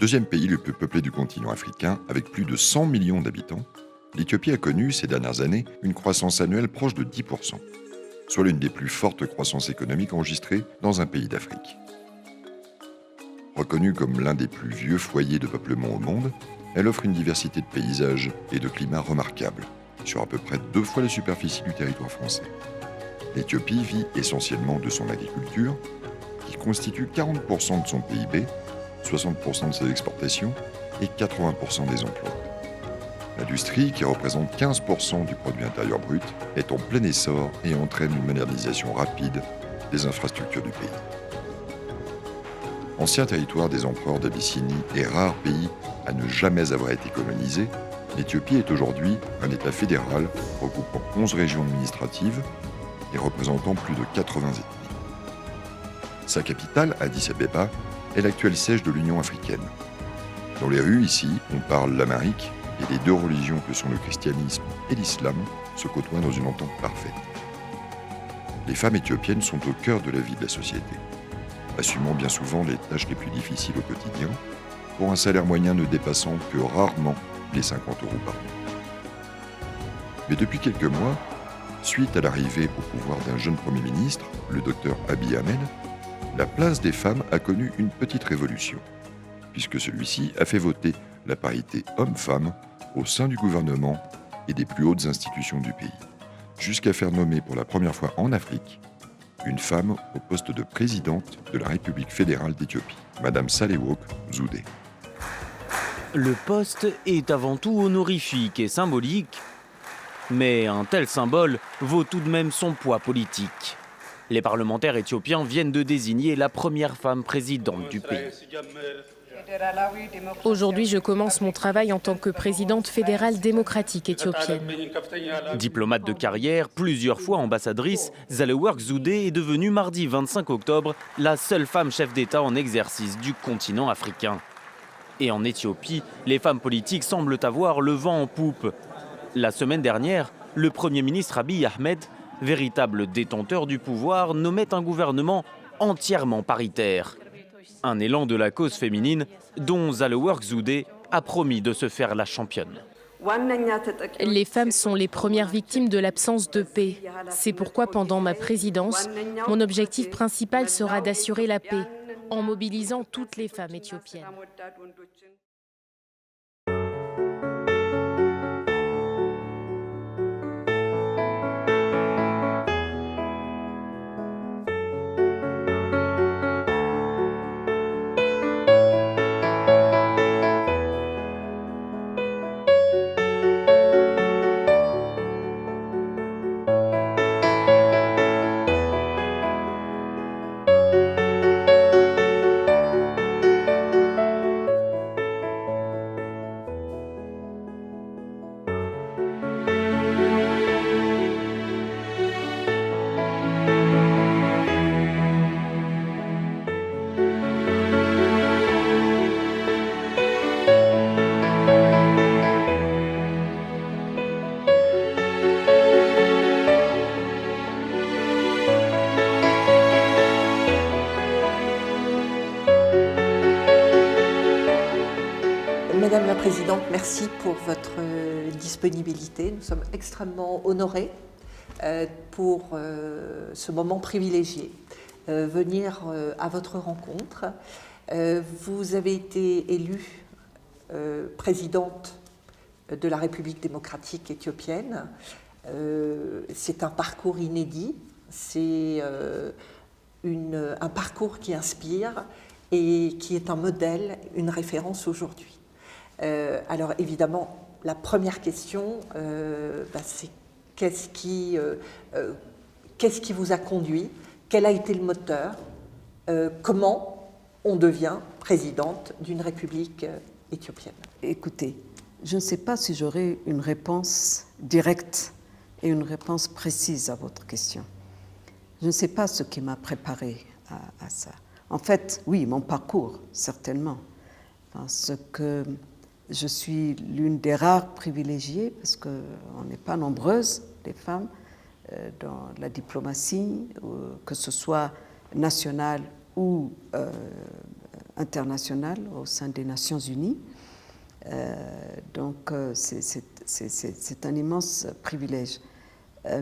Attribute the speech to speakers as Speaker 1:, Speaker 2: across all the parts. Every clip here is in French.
Speaker 1: Deuxième pays le plus peuplé du continent africain, avec plus de 100 millions d'habitants, l'Éthiopie a connu ces dernières années une croissance annuelle proche de 10%, soit l'une des plus fortes croissances économiques enregistrées dans un pays d'Afrique. Reconnue comme l'un des plus vieux foyers de peuplement au monde, elle offre une diversité de paysages et de climats remarquables, sur à peu près 2 fois la superficie du territoire français. L'Éthiopie vit essentiellement de son agriculture, qui constitue 40% de son PIB, 60% de ses exportations et 80% des emplois. L'industrie, qui représente 15% du produit intérieur brut, est en plein essor et entraîne une modernisation rapide des infrastructures du pays. Ancien territoire des empereurs d'Abyssinie et rare pays à ne jamais avoir été colonisé, l'Éthiopie est aujourd'hui un État fédéral regroupant 11 régions administratives et représentant plus de 80 ethnies. Sa capitale, Addis Abeba, est l'actuel siège de l'Union africaine. Dans les rues ici, on parle l'amharique et les 2 religions que sont le christianisme et l'islam se côtoient dans une entente parfaite. Les femmes éthiopiennes sont au cœur de la vie de la société, assumant bien souvent les tâches les plus difficiles au quotidien, pour un salaire moyen ne dépassant que rarement les 50 € par mois. Mais depuis quelques mois, suite à l'arrivée au pouvoir d'un jeune Premier ministre, le docteur Abiy Ahmed, la place des femmes a connu une petite révolution, puisque celui-ci a fait voter la parité homme-femme au sein du gouvernement et des plus hautes institutions du pays, jusqu'à faire nommer pour la première fois en Afrique une femme au poste de présidente de la République fédérale d'Éthiopie, Madame Sahle-Work Zewde.
Speaker 2: Le poste est avant tout honorifique et symbolique, mais un tel symbole vaut tout de même son poids politique. Les parlementaires éthiopiens viennent de désigner la première femme présidente du pays.
Speaker 3: Aujourd'hui, je commence mon travail en tant que présidente fédérale démocratique éthiopienne.
Speaker 2: Diplomate de carrière, plusieurs fois ambassadrice, Sahle-Work Zewde est devenue mardi 25 octobre la seule femme chef d'État en exercice du continent africain. Et en Éthiopie, les femmes politiques semblent avoir le vent en poupe. La semaine dernière, le Premier ministre Abiy Ahmed, véritable détenteur du pouvoir, nommait un gouvernement entièrement paritaire. Un élan de la cause féminine dont Sahle-Work Zewde a promis de se faire la championne.
Speaker 3: Les femmes sont les premières victimes de l'absence de paix. C'est pourquoi pendant ma présidence, mon objectif principal sera d'assurer la paix en mobilisant toutes les femmes éthiopiennes.
Speaker 4: Madame la Présidente, merci pour votre disponibilité. Nous sommes extrêmement honorés pour ce moment privilégié, venir à votre rencontre. Vous avez été élue présidente de la République démocratique éthiopienne. C'est un parcours inédit, c'est un parcours qui inspire et qui est un modèle, une référence aujourd'hui. Alors évidemment, la première question, c'est qu'est-ce qui vous a conduit? Quel a été le moteur? Comment on devient présidente d'une république éthiopienne?
Speaker 5: Écoutez, je ne sais pas si j'aurai une réponse directe et une réponse précise à votre question. Je ne sais pas ce qui m'a préparée à ça. En fait, oui, mon parcours, certainement, parce que je suis l'une des rares privilégiées, parce qu'on n'est pas nombreuses, les femmes, dans la diplomatie, que ce soit nationale ou international au sein des Nations Unies. Donc c'est un immense privilège.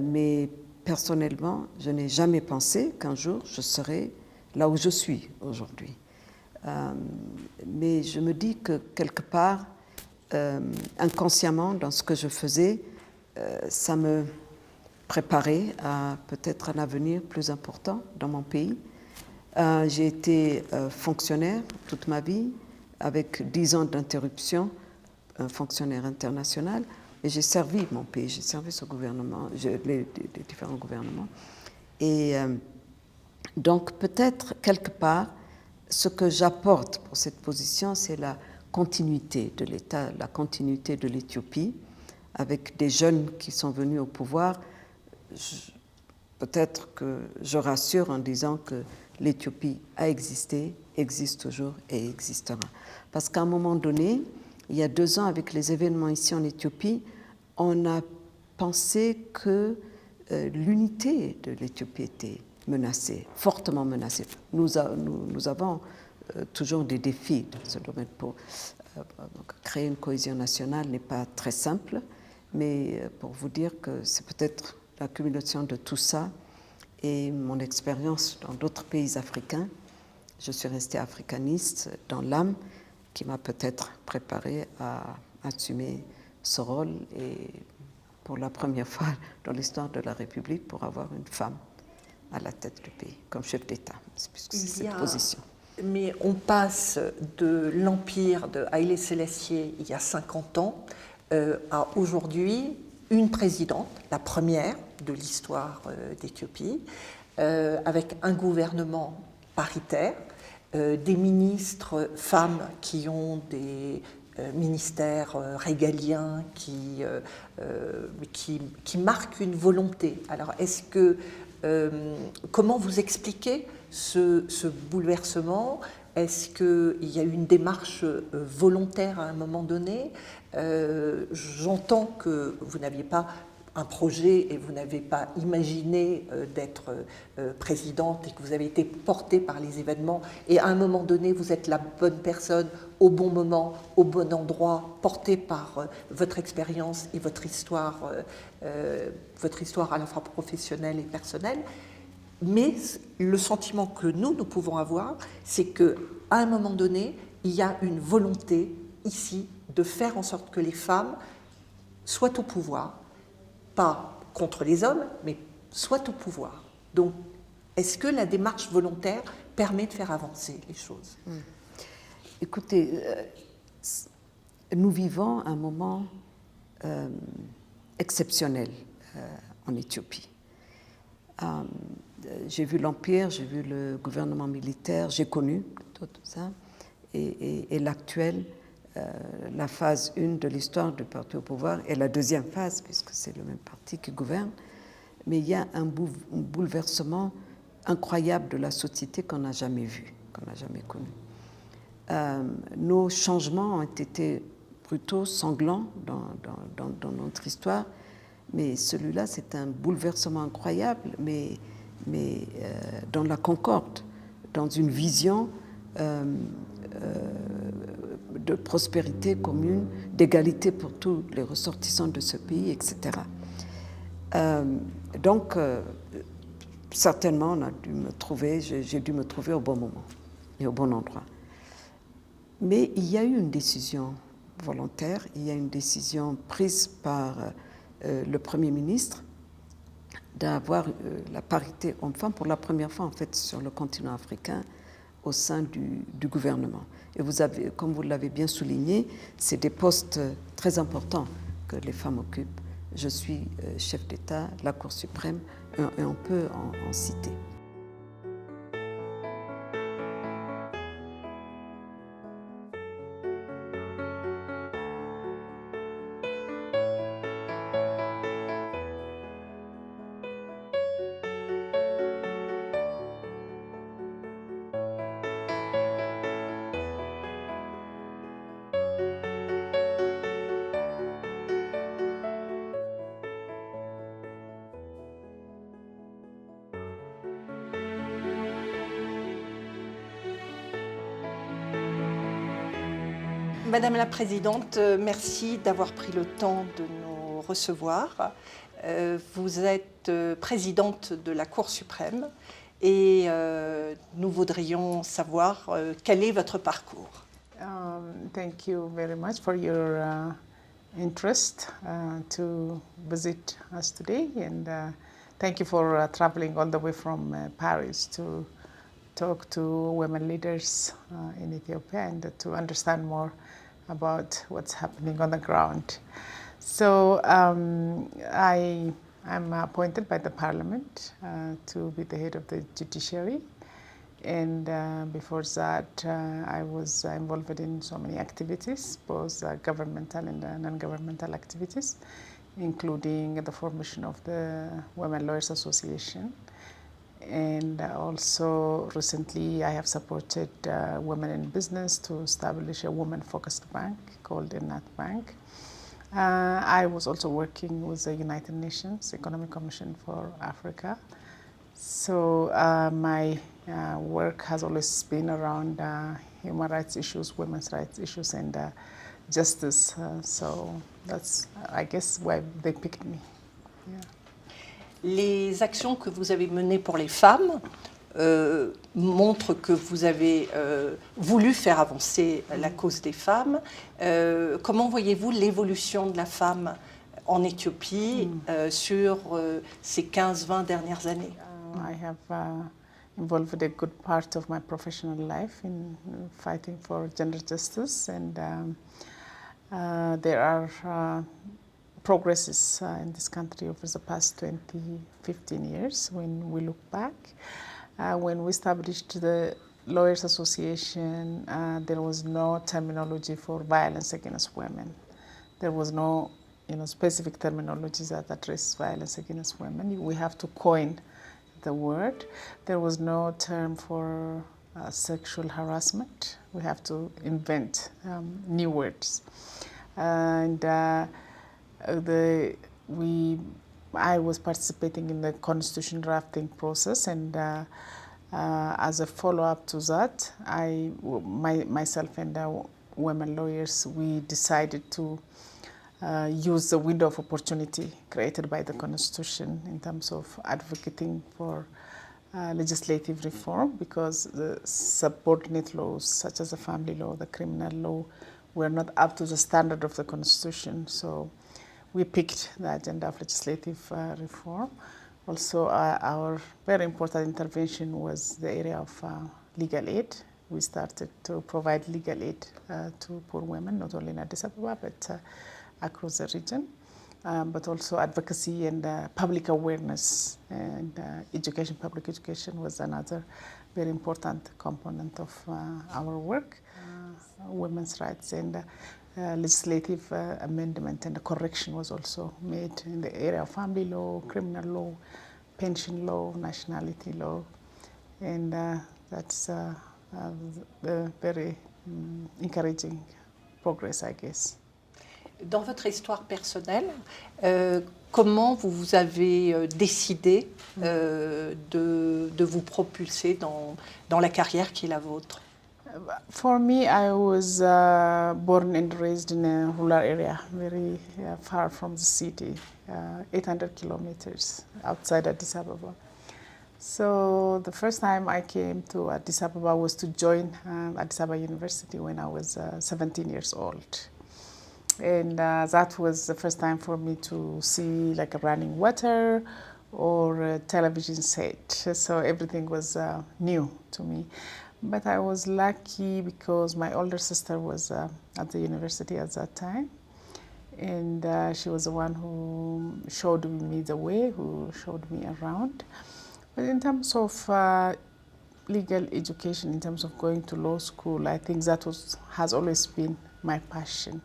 Speaker 5: Mais personnellement, je n'ai jamais pensé qu'un jour je serais là où je suis aujourd'hui. Mais je me dis que quelque part, inconsciemment, dans ce que je faisais, ça me préparait à peut-être un avenir plus important dans mon pays. J'ai été fonctionnaire toute ma vie, avec 10 ans d'interruption, un fonctionnaire international, et j'ai servi mon pays, j'ai servi ce gouvernement, les différents gouvernements. Et donc peut-être quelque part, ce que j'apporte pour cette position, c'est la continuité de l'État, la continuité de l'Éthiopie, avec des jeunes qui sont venus au pouvoir. Peut-être que je rassure en disant que l'Éthiopie a existé, existe toujours et existera. Parce qu'à un moment donné, il y a 2 ans, avec les événements ici en Éthiopie, on a pensé que l'unité de l'Éthiopie était menacée, fortement menacée. Nous avons toujours des défis dans ce domaine. Pour créer une cohésion nationale n'est pas très simple, mais pour vous dire que c'est peut-être l'accumulation de tout ça et mon expérience dans d'autres pays africains. Je suis restée africaniste dans l'âme, qui m'a peut-être préparée à assumer ce rôle et pour la première fois dans l'histoire de la République pour avoir une femme à la tête du pays comme chef d'État, puisque c'est cette position.
Speaker 4: Mais on passe de l'empire de Haïlé Sélassié il y a 50 ans à aujourd'hui une présidente, la première de l'histoire d'Éthiopie, avec un gouvernement paritaire, des ministres femmes qui ont des ministères régaliens qui marquent une volonté. Alors, comment vous expliquez ce bouleversement? Est-ce qu'il y a eu une démarche volontaire à un moment donné? J'entends que vous n'aviez pas un projet et vous n'avez pas imaginé d'être présidente et que vous avez été portée par les événements et à un moment donné vous êtes la bonne personne au bon moment, au bon endroit, portée par votre expérience et votre histoire à la fois professionnelle et personnelle. Mais le sentiment que nous pouvons avoir, c'est qu'à un moment donné, il y a une volonté ici de faire en sorte que les femmes soient au pouvoir, pas contre les hommes, mais soient au pouvoir. Donc, est-ce que la démarche volontaire permet de faire avancer les choses?
Speaker 5: Écoutez, nous vivons un moment exceptionnel en Éthiopie. J'ai vu l'Empire, j'ai vu le gouvernement militaire, j'ai connu tout ça, et l'actuel, la phase 1 de l'histoire du parti au pouvoir, et la deuxième phase, puisque c'est le même parti qui gouverne, mais il y a un bouleversement incroyable de la société qu'on n'a jamais vu, qu'on n'a jamais connu. Nos changements ont été plutôt sanglants dans notre histoire, mais celui-là, c'est un bouleversement incroyable, mais dans la concorde, dans une vision de prospérité commune, d'égalité pour tous les ressortissants de ce pays, etc. Donc, certainement, j'ai dû me trouver au bon moment et au bon endroit. Mais il y a eu une décision volontaire, il y a une décision prise par le Premier ministre d'avoir la parité homme-femme pour la première fois en fait sur le continent africain au sein du gouvernement. Et vous avez, comme vous l'avez bien souligné, c'est des postes très importants que les femmes occupent. Je suis chef d'État, la Cour suprême, et on peut en citer.
Speaker 4: Madame la Présidente, merci d'avoir pris le temps de nous recevoir. Vous êtes présidente de la Cour suprême et nous voudrions savoir quel est votre parcours.
Speaker 6: Thank you very much for your interest to visit us today, and thank you for traveling all the way from Paris to talk to women leaders in Ethiopia and to understand more about what's happening on the ground. So I am appointed by the Parliament to be the head of the judiciary, and before that I was involved in so many activities, both governmental and non-governmental activities, including the formation of the Women Lawyers Association. And also recently I have supported women in business to establish a women-focused bank called Enat Bank. I was also working with the United Nations Economic Commission for Africa. So my work has always been around human rights issues, women's rights issues, and justice. So that's, I guess, why they picked me. Yeah.
Speaker 4: Les actions que vous avez menées pour les femmes montrent que vous avez voulu faire avancer la cause des femmes. Comment voyez-vous l'évolution de la femme en Éthiopie sur ces 15-20 dernières années?
Speaker 6: I have involved a good part of my professional life in fighting for gender justice, and there are progresses in this country over the past 15 years when we look back. When we established the Lawyers Association, there was no terminology for violence against women. There was no specific terminology that address violence against women. We have to coin the word. There was no term for sexual harassment. We have to invent new words. And I was participating in the constitution drafting process, and as a follow-up to that, myself and women lawyers, we decided to use the window of opportunity created by the Constitution in terms of advocating for legislative reform, because the subordinate laws, such as the family law, the criminal law, were not up to the standard of the Constitution. So we picked the agenda of legislative reform. Also, our very important intervention was the area of legal aid. We started to provide legal aid to poor women, not only in Addis Ababa, but across the region, but also advocacy and public awareness, and public education was another very important component of our work. Women's rights and legislative amendment and correction was also made in the area of family law, criminal law, pension law, nationality law, and that's a very encouraging progress, I guess.
Speaker 4: Dans votre histoire personnelle, comment vous avez décidé de vous propulser dans la carrière qui est la vôtre?
Speaker 6: For me, I was born and raised in a rural area, very far from the city, 800 kilometers outside Addis Ababa. So the first time I came to Addis Ababa was to join Addis Ababa University when I was 17 years old. And that was the first time for me to see like a running water or a television set. So everything was new to me. But I was lucky because my older sister was at the university at that time. And she was the one who showed me the way, who showed me around. But in terms of legal education, in terms of going to law school, I think that has always been my passion.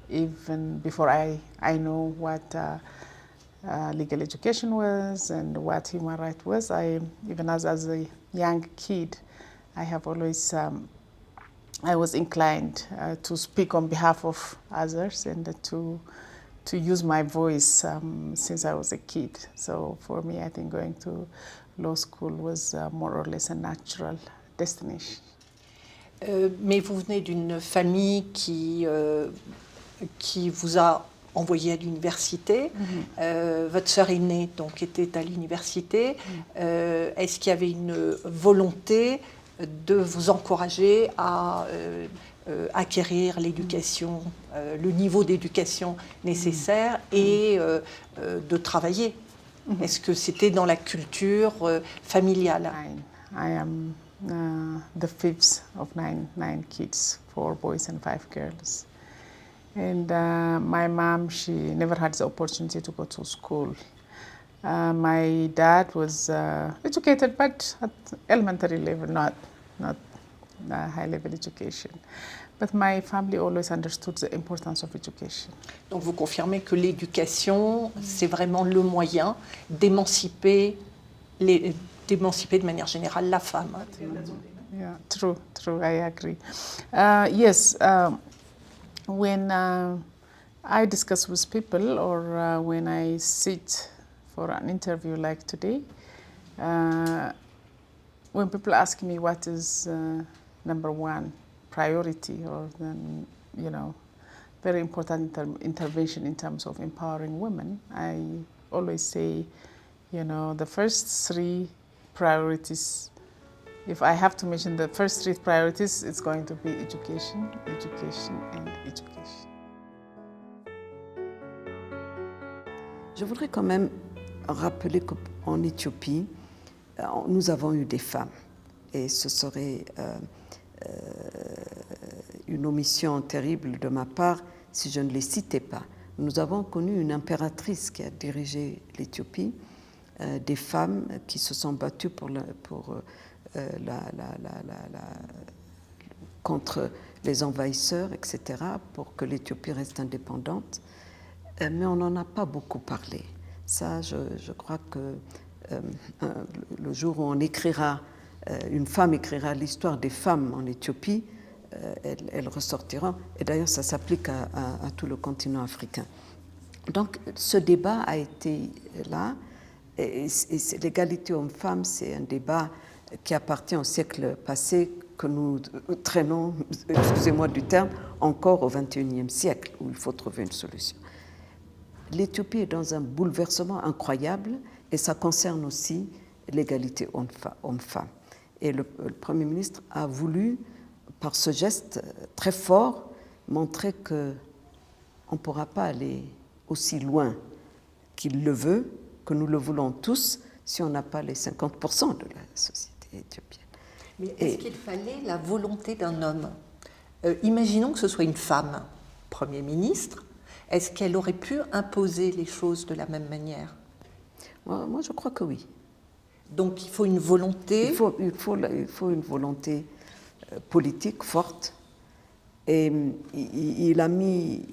Speaker 6: Even before I know what legal education was and what human rights was, even as a young kid, I have always, I was inclined to speak on behalf of others and to use my voice since I was a kid. So for me, I think going to law school was more or less a natural destination.
Speaker 4: Mais vous venez d'une famille qui vous a envoyé à l'université. Votre sœur aînée donc, était à l'université. Est-ce qu'il y avait une volonté de vous encourager à acquérir l'éducation, le niveau d'éducation nécessaire et de travailler? Est-ce que c'était dans la culture familiale?
Speaker 6: I am the fifth of nine kids, 4 boys and 5 girls. And my mom, she never had the opportunity to go to school. My dad was educated, but at elementary level, not high level education. But my family always understood the importance of education.
Speaker 4: Donc vous confirmez que l'éducation, c'est vraiment le moyen d'émanciper de manière générale la femme.
Speaker 6: Yeah, true, I agree. Yes, when I discuss with people or when I sit for an interview like today, when people ask me what is number one priority or then, very important intervention in terms of empowering women, I always say, the first 3 priorities, if I have to mention the first 3 priorities, it's going to be education, education, and education.
Speaker 5: Je voudrais quand même rappeler qu'en Éthiopie, nous avons eu des femmes. Et ce serait une omission terrible de ma part si je ne les citais pas. Nous avons connu une impératrice qui a dirigé l'Éthiopie, des femmes qui se sont battues contre les envahisseurs, etc., pour que l'Éthiopie reste indépendante. Mais on n'en a pas beaucoup parlé. Ça, je crois que le jour où on écrira, une femme écrira l'histoire des femmes en Éthiopie, elles ressortiront. Et d'ailleurs, ça s'applique à tout le continent africain. Donc, ce débat a été là. Et l'égalité homme-femme, c'est un débat qui appartient au siècle passé, que nous traînons, excusez-moi du terme, encore au XXIe siècle, où il faut trouver une solution. L'Éthiopie est dans un bouleversement incroyable, et ça concerne aussi l'égalité homme-femme. Et le Premier ministre a voulu, par ce geste très fort, montrer qu'on ne pourra pas aller aussi loin qu'il le veut, que nous le voulons tous, si on n'a pas les 50% de la société éthiopienne.
Speaker 4: Mais est-ce qu'il fallait la volonté d'un homme? Imaginons que ce soit une femme Premier ministre. Est-ce qu'elle aurait pu imposer les choses de la même manière?
Speaker 5: Moi, je crois que oui.
Speaker 4: Donc il faut une volonté.
Speaker 5: Il faut une volonté politique forte. Et il a mis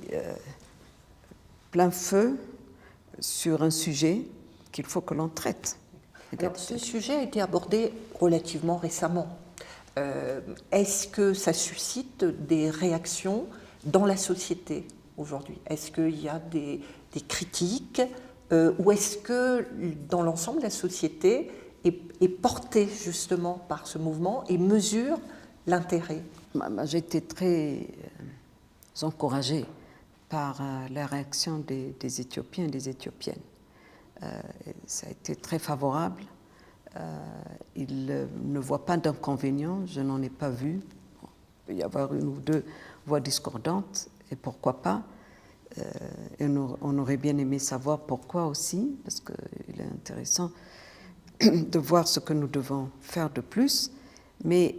Speaker 5: plein feu sur un sujet qu'il faut que l'on traite.
Speaker 4: Alors, ce sujet a été abordé relativement récemment. Est-ce que ça suscite des réactions dans la société aujourd'hui? Est-ce qu'il y a des critiques ou est-ce que dans l'ensemble la société est portée justement par ce mouvement et mesure l'intérêt?
Speaker 5: J'ai été très encouragée par la réaction des Éthiopiens et des Éthiopiennes. Ça a été très favorable. Ils ne voient pas d'inconvénients, je n'en ai pas vu. Il peut y avoir 1 ou 2 voix discordantes, et pourquoi pas. Et on aurait bien aimé savoir pourquoi aussi, parce qu'il est intéressant de voir ce que nous devons faire de plus. Mais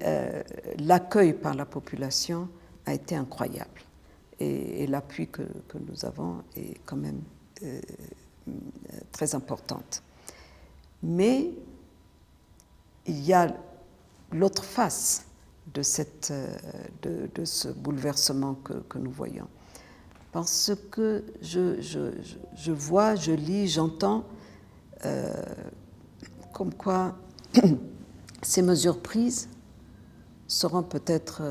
Speaker 5: l'accueil par la population a été incroyable. Et l'appui que nous avons est quand même très importante. Mais il y a l'autre face de ce bouleversement que nous voyons. Parce que je vois, je lis, j'entends comme quoi ces mesures prises seront peut-être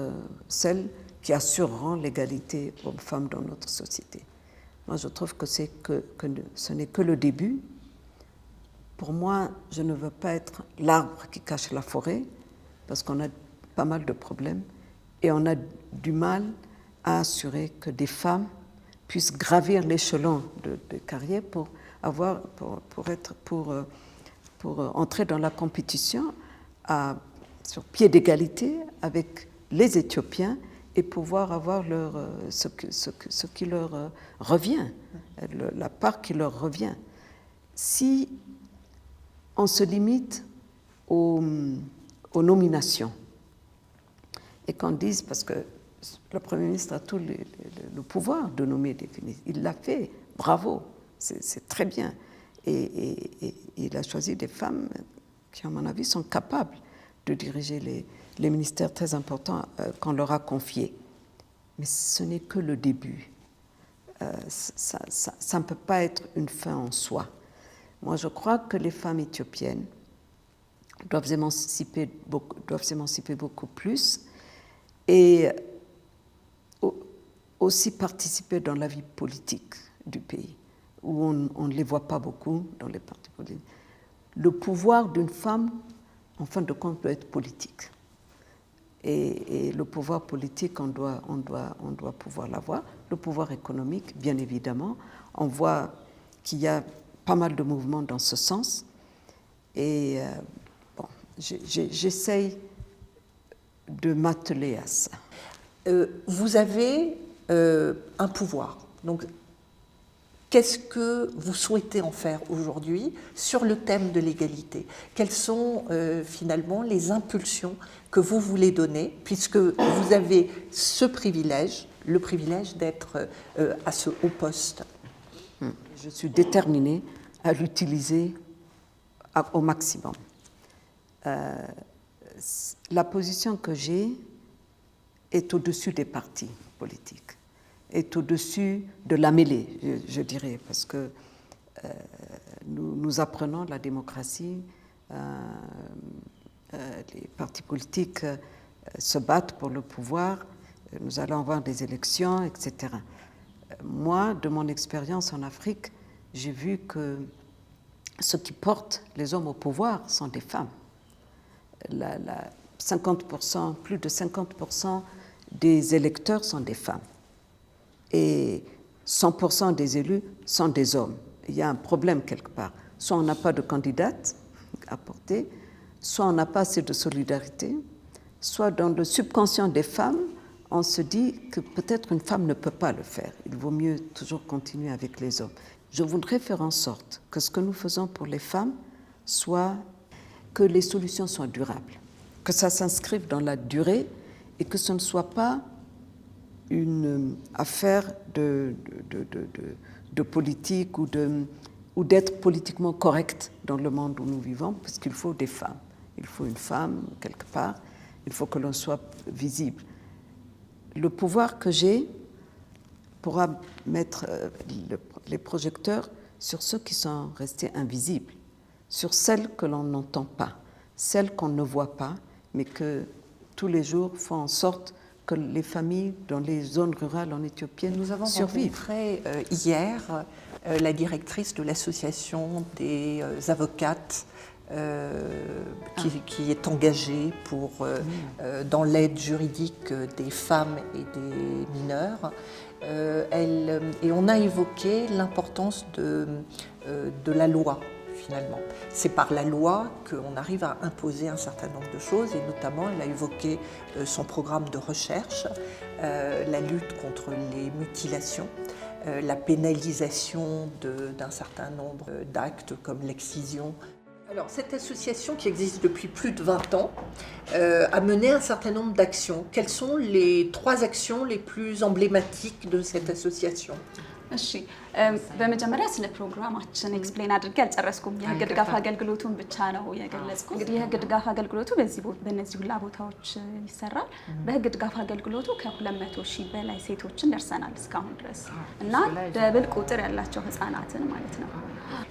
Speaker 5: celles qui assureront l'égalité hommes-femmes dans notre société. Moi, je trouve que ce n'est que le début. Pour moi, je ne veux pas être l'arbre qui cache la forêt, parce qu'on a pas mal de problèmes, Et on a du mal à assurer que des femmes puissent gravir l'échelon de carrière pour entrer dans la compétition sur pied d'égalité avec les Éthiopiens et pouvoir avoir ce qui leur revient, la part qui leur revient. Si on se limite aux nominations et qu'on dise, parce que le Premier ministre a tout le pouvoir de nommer des ministres, il l'a fait, bravo, c'est très bien. Et il a choisi des femmes qui, à mon avis, sont capables de diriger les ministères très importants qu'on leur a confiés. Mais ce n'est que le début. Ça ne peut pas être une fin en soi. Moi, je crois que les femmes éthiopiennes doivent s'émanciper beaucoup plus et aussi participer dans la vie politique du pays, où on ne les voit pas beaucoup dans les partis politiques. Le pouvoir d'une femme, en fin de compte, doit être politique. Et le pouvoir politique, on doit pouvoir l'avoir. Le pouvoir économique, bien évidemment. On voit qu'il y a pas mal de mouvements dans ce sens. Et j'essaye de m'atteler à ça.
Speaker 4: Vous avez un pouvoir. Donc, qu'est-ce que vous souhaitez en faire aujourd'hui sur le thème de l'égalité? Quelles sont finalement les impulsions que vous voulez donner, puisque vous avez ce privilège, le privilège d'être à ce haut poste?
Speaker 5: Je suis déterminée à l'utiliser au maximum. La position que j'ai est au-dessus des partis politiques, est au-dessus de la mêlée, je dirais, parce que nous apprenons la démocratie, les partis politiques se battent pour le pouvoir, nous allons avoir des élections, etc. Moi, de mon expérience en Afrique, j'ai vu que ceux qui portent les hommes au pouvoir sont des femmes. 50%, plus de 50% des électeurs sont des femmes. Et 100% des élus sont des hommes. Il y a un problème quelque part. Soit on n'a pas de candidate à porter, soit on n'a pas assez de solidarité, soit dans le subconscient des femmes, on se dit que peut-être une femme ne peut pas le faire. Il vaut mieux toujours continuer avec les hommes. Je voudrais faire en sorte que ce que nous faisons pour les femmes soit que les solutions soient durables, que ça s'inscrive dans la durée et que ce ne soit pas une affaire de politique ou d'être politiquement correct dans le monde où nous vivons, parce qu'il faut des femmes. Il faut une femme quelque part, il faut que l'on soit visible. Le pouvoir que j'ai pourra mettre les projecteurs sur ceux qui sont restés invisibles, sur celles que l'on n'entend pas, celles qu'on ne voit pas, mais que tous les jours font en sorte que les familles dans les zones rurales en Éthiopie survivent.
Speaker 4: Nous avons rencontré hier la directrice de l'association des avocates qui est engagée dans l'aide juridique des femmes et des mineurs. Et on a évoqué l'importance de la loi, finalement. C'est par la loi qu'on arrive à imposer un certain nombre de choses, et notamment, elle a évoqué son programme de recherche, la lutte contre les mutilations, la pénalisation d'un certain nombre d'actes comme l'excision. Alors, cette association qui existe depuis plus de 20 ans a mené un certain nombre d'actions. Quelles sont les 3 actions les plus emblématiques de cette association?
Speaker 7: እሺ በመጀመሪያ ስለ ፕሮግራማችን ኤክስፕሌን አድርጌ አልጨረስኩም። የህግ ድጋፍ አገልግሎቱን ብቻ ነው የገለጽኩት። እንግዲህ የህግ ድጋፍ አገልግሎቱ በእነዚህ ሁላ ቦታዎች ይሰራል። በህግ ድጋፍ አገልግሎቱ ከ200,000 በላይ ሴቶችን ደርሰናል እስካሁን ድረስ እና ደብል ቁጥር ያላቸው ህፃናትን ማለት ነው።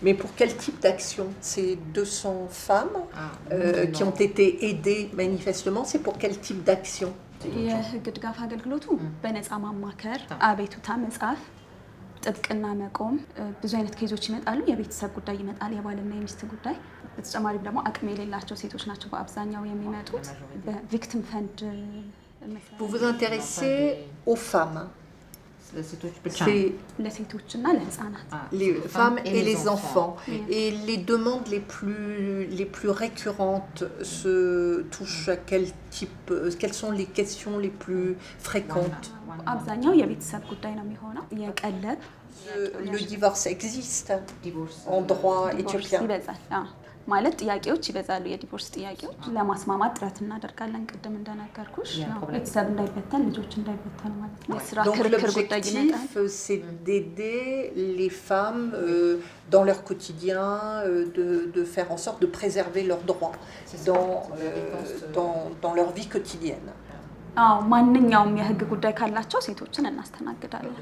Speaker 4: Mais pour quel type d'action? Ces 200 femmes qui ont été aidées manifestement, c'est pour quel type d'action?
Speaker 7: የህግ ድጋፍ አገልግሎቱ በነፃ ማማከር፣ አቤቱታ መጻፍ፣ ጥብቅና መቆም፣ ብዙ አይነት ኬዞች ይመጣሉ። የቤተሰብ ጉዳይ ይመጣል፣ የባልና የሚስት ጉዳይ። በተጨማሪም ደግሞ አቅም የሌላቸው ሴቶች ናቸው በአብዛኛው የሚመጡት። በቪክቲም ፈንድ
Speaker 4: Vous vous intéressez aux femmes. C'est
Speaker 7: ለሴቶችና ለህፃናት
Speaker 4: les femmes et les enfants. Et les demandes les plus récurrentes se touchent à quel type, quelles sont les questions les plus fréquentes?
Speaker 7: አብዛኛው የቤተሰብ ጉዳይ ነው የሚሆነው የቀለብ
Speaker 4: Le divorce existe en droit éthiopien.
Speaker 7: ይበዛል ማለት ጥያቄዎች ይበዛሉ የዲቮርስ ጥያቄዎች ለማስማማት ጥረት እናደርጋለን ቅድም እንደነገርኩሽ ቤተሰብ እንዳይበተን ልጆች እንዳይበተኑ ማለት ነው የስራ ክርክር ጉዳይ ይመጣል
Speaker 4: L'objectif c'est d'aider les femmes dans leur quotidien de faire en sorte de préserver leurs droits dans leur vie quotidienne.
Speaker 7: ማንኛውም የህግ ጉዳይ ካላቸው ሴቶችን እናስተናግዳለን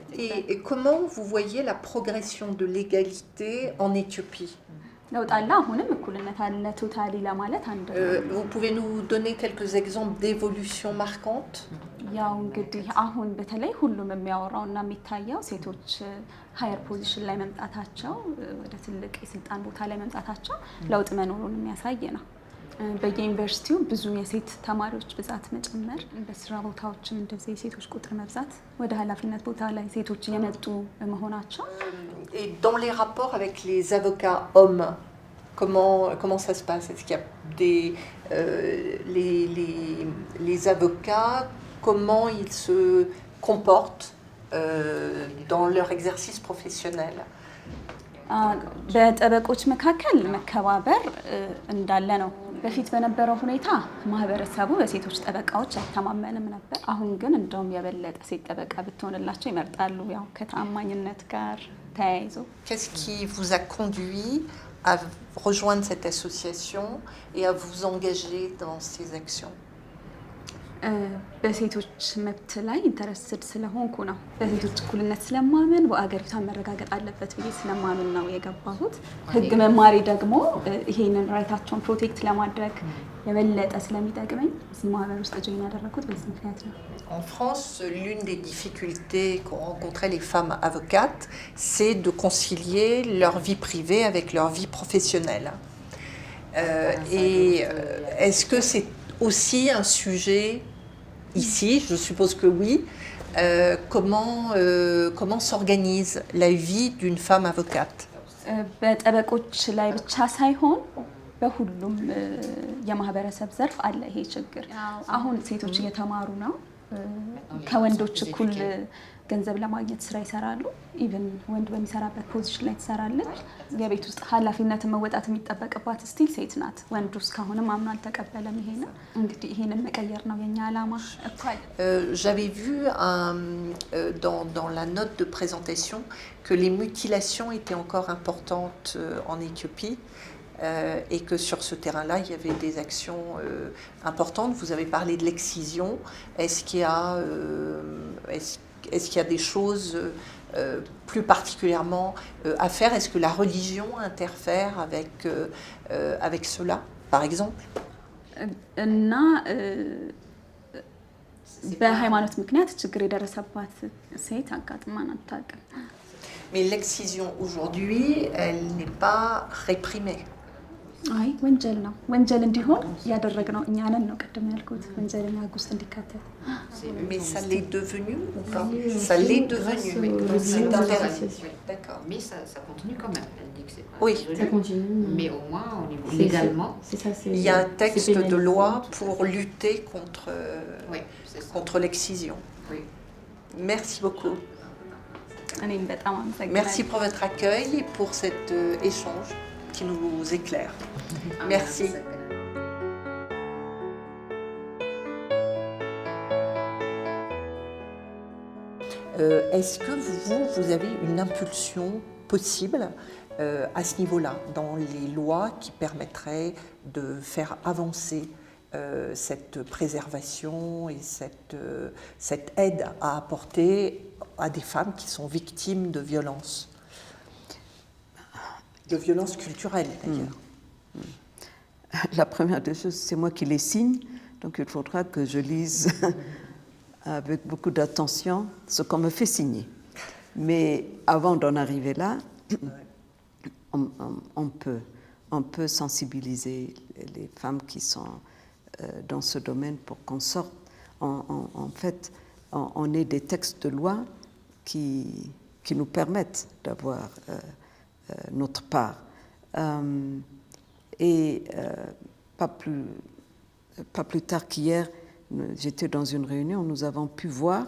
Speaker 4: Et comment vous voyez la progression de l'égalité en Éthiopie?
Speaker 7: ለውጥ አለ አሁንም እኩልነት አለ ቶታሊ ለማለት አንድ
Speaker 4: Vous pouvez nous donner quelques exemples d'évolution marquante?
Speaker 7: ያው እንግዲህ አሁን በተለይ ሁሉም የሚያወራውና የሚታየው ሴቶች ሃየር ፖዚሽን ላይ መምጣታቸው ወደ ትልቅ የስልጣን ቦታ ላይ መምጣታቸው ለውጥ መኖሩን የሚያሳይ ነው በዩኒቨርሲቲው ብዙ የሴት ተማሪዎች ብዛት መጨመር በስራ ቦታዎችም እንደዚህ የሴቶች ቁጥር መብዛት ወደ ኃላፊነት ቦታ ላይ ሴቶች የመጡ መሆናቸው
Speaker 4: Et dans les rapports avec les avocats hommes, comment ça se passe? Est-ce qu'il y a les avocats, comment ils se comportent dans leur exercice professionnel?
Speaker 7: በጠበቆች መካከል መከባበር እንዳለ ነው በፊት በነበረው ሁኔታ ማህበረሰቡ በሴቶች ጠበቃዎች አይተማመንም ነበር አሁን ግን እንደውም የበለጠ ሴት ጠበቃ ብትሆንላቸው ይመርጣሉ ያው ከታማኝነት ጋር ተያይዞ
Speaker 4: Qu'est-ce qui vous a conduit à rejoindre cette association et à vous engager dans ces actions?
Speaker 7: በሴቶች መብት ላይ ኢንተረስትድ ስለሆንኩ ነው በሴቶች እኩልነት ስለማመን በአገሪቷ መረጋገጥ አለበት ብዬ ስለማመን ነው የገባሁት ህግ መማሪ ደግሞ ይሄንን ራይታቸውን ፕሮቴክት ለማድረግ የበለጠ ስለሚጠቅመኝ እዚህ ማህበር ውስጥ ጆይን ያደረኩት በዚህ ምክንያት ነው
Speaker 4: En France, l'une des difficultés qu'ont rencontrées les femmes avocates, c'est de concilier leur vie privée avec leur vie professionnelle. Est-ce que c'est aussi un sujet ici, je suppose que oui, comment s'organise la vie d'une femme avocate?
Speaker 7: በጠበቆች ላይ ብቻ ሳይሆን በሁሉም የማህበረሰብ ዘርፍ አለ ይሄ ችግር አሁን ሴቶች እየተማሩ ነው ከወንዶች እኩል ገንዘብ ለማግኘት ስራ ይሰራሉ ኢቭን ወንድ በሚሰራበት ፖዚሽን ላይ ትሰራለች የቤት ውስጥ ኃላፊነትን መወጣት የሚጠበቅባት ስቲል ሴት ናት ወንዱ እስካሁንም አምኖ አልተቀበለም ይሄን እንግዲህ ይሄንን መቀየር ነው የኛ ዓላማ
Speaker 4: J'avais vu dans la note de présentation que les mutilations étaient encore importantes en Éthiopie et que sur ce terrain-là, il y avait des actions importantes. Vous avez parlé de l'excision. Est-ce qu'il y a des choses plus particulièrement à faire? Est-ce que la religion interfère avec cela, par exemple?
Speaker 7: እና በሃይማኖት ምክንያት ችግር የደረሰባት ሴት አጋጥማን አታውቅም
Speaker 4: Mais l'excision aujourd'hui, elle n'est pas réprimée.
Speaker 7: አይ ወንጀል ነው ወንጀል እንዲሆን ያደረግነው እኛ ነን ነው ቀደም ያልኩት ወንጀልና ጉስት እንዲካተት
Speaker 4: Mais ça l'est devenu ou pas? Ça l'est devenu, mais c'est interdit. D'accord.
Speaker 8: Mais ça continue quand même. Elle dit que c'est pas
Speaker 4: Oui.
Speaker 8: ça continue. Mais au moins, au niveau légalement,
Speaker 4: il y a un texte de loi pour lutter contre l'excision.
Speaker 8: Oui.
Speaker 4: Merci beaucoup.
Speaker 7: እኔም በጣም አመሰግናለሁ
Speaker 4: Merci pour votre accueil et pour cet échange qui nous éclaire. Merci. Est-ce que vous avez une impulsion possible à ce niveau-là, dans les lois qui permettraient de faire avancer cette préservation et cette aide à apporter à des femmes qui sont victimes de violences culturelles d'ailleurs?
Speaker 5: La première des choses, c'est moi qui les signe, donc il faudra que je lise avec beaucoup d'attention ce qu'on me fait signer. Mais avant d'en arriver là, on peut sensibiliser les femmes qui sont dans ce domaine pour qu'on sorte en fait, on ait des textes de loi qui nous permettent d'avoir notre part. Pas plus tard qu'hier, j'étais dans une réunion où nous avons pu voir